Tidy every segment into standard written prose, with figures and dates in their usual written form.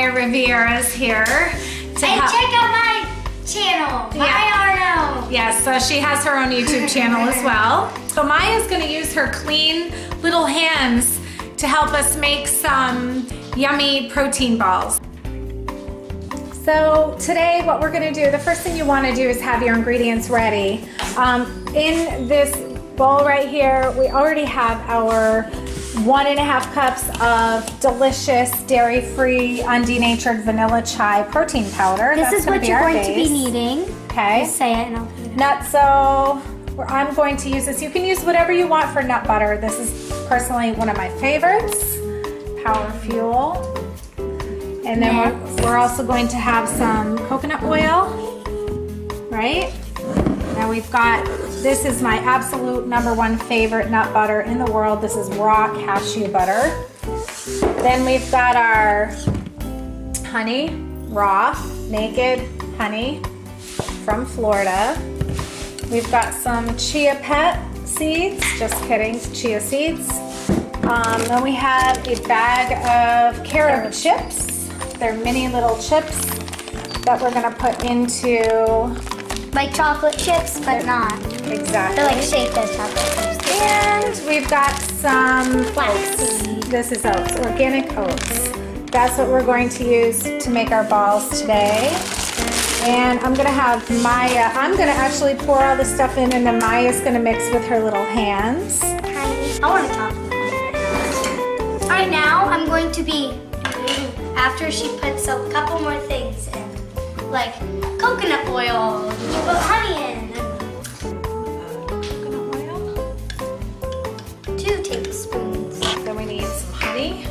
Maya Rivera's here. Check out my channel, Maya Arno. Yes, so she has her own YouTube channel as well. So Maya's gonna use her clean little hands to help us make some yummy protein balls. So today what we're gonna do, the first thing you wanna do is have your ingredients ready. In this bowl right here, we already have our 1.5 cups of delicious dairy-free undenatured vanilla chai protein powder. This is what you're going to be needing. Okay. Just say it and I'll put it in. Nutso, I'm going to use this. You can use whatever you want for nut butter. This is personally one of my favorites. Power Fuel. And then we're also going to have some coconut oil, right? Now we've got, this is my absolute #1 favorite nut butter in the world. This is raw cashew butter. Then we've got our honey, raw, naked honey from Florida. We've got some Chia seeds, just kidding, Chia Seeds. Then we have a bag of Carob Chips. They're mini little chips that we're gonna put into... Like chocolate chips, but not. Exactly. They're like shaped as chocolate chips. And we've got some flaxseed. This is oats, organic oats. That's what we're going to use to make our balls today. And I'm gonna have Maya, I'm gonna actually pour all this stuff in and then Maya's gonna mix with her little hands. I want to talk about it. All right, now I'm going to be, after she puts a couple more things in, like coconut oil, you put honey in. Coconut oil. 2 tablespoons. Then we need some honey.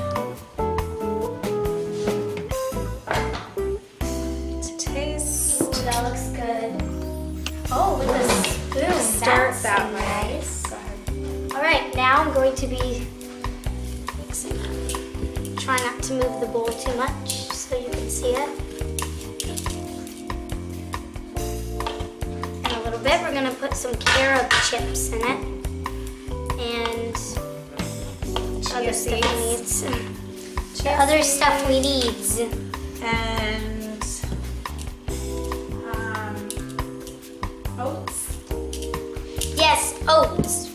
To taste. Ooh, that looks good. Oh, with a spoon. Start That's that so way. nice. All right, now I'm going to be mixing. Try not to move the bowl too much so you can see it. In a little bit, we're gonna put some Carob chips in it. And other stuff we need. Other stuff we need. And oats. Yes, oats.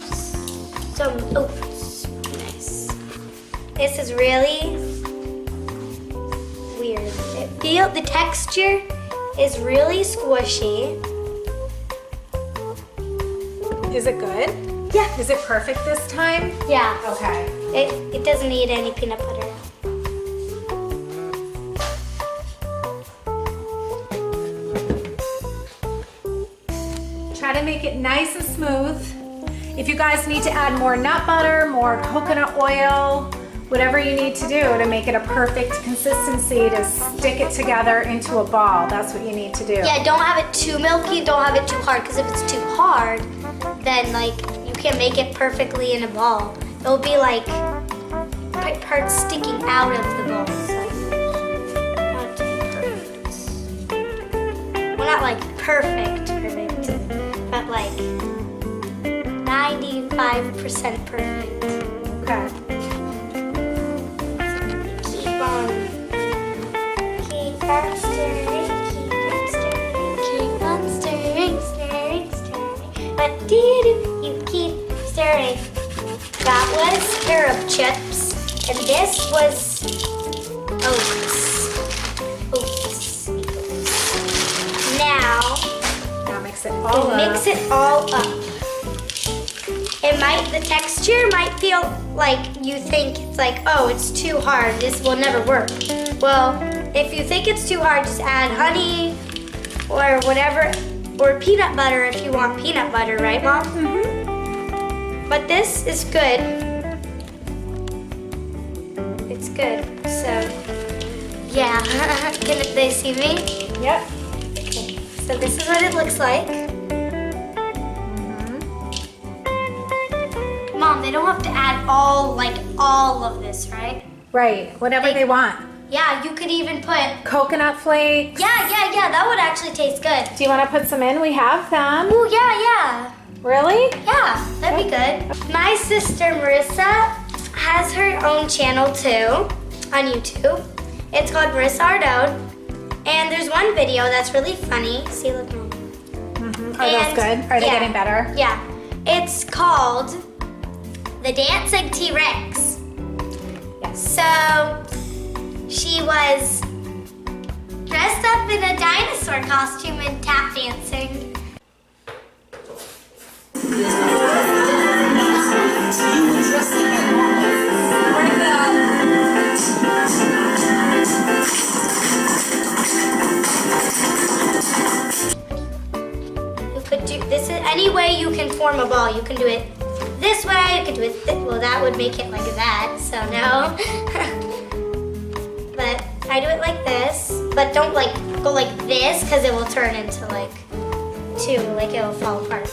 Some oats. Nice. This is really weird. The texture is really squishy. Is it good? Yeah. Is it perfect this time? Yeah. Okay. It doesn't need any peanut butter. Try to make it nice and smooth. If you guys need to add more nut butter, more coconut oil, whatever you need to do to make it a perfect consistency to stick it together into a ball, that's what you need to do. Yeah, don't have it too milky, don't have it too hard, because if it's too hard, then like you can't make it perfectly in a ball. It'll be like parts sticking out of the ball. So not to be perfect. Well, not like perfect, but like 95% perfect. Okay. Keep on stirring, keep on stirring, stirring. What do you do? You keep stirring. That was Carob Chips, and this was oats. Now mix it all up. Mix it all up. The texture might feel like you think it's like, oh, it's too hard, this will never work. Well, if you think it's too hard, just add honey or whatever, or peanut butter if you want peanut butter, right, Mom? Mm-hmm. But this is good. It's good, so yeah. Can they see me? Yep. Okay, so this is what it looks like. Mom, they don't have to add all of this, right? Right, whatever they want. Yeah, you could even put... Coconut flakes. Yeah, that would actually taste good. Do you want to put some in? We have them. Ooh, yeah. Really? Yeah, that'd be good. My sister Marissa has her own channel too on YouTube. It's called Marissa Ardone. And there's one video that's really funny. See, look. Are those good? Are they getting better? Yeah. It's called The Dancing T-Rex. Yes. So she was dressed up in a dinosaur costume and tap dancing. Could do this is any way you can form a ball. You can do it this way, you can do it well, that would make it like that, so no. But I do it like this, but don't like go like this because it will turn into like two, like it will fall apart.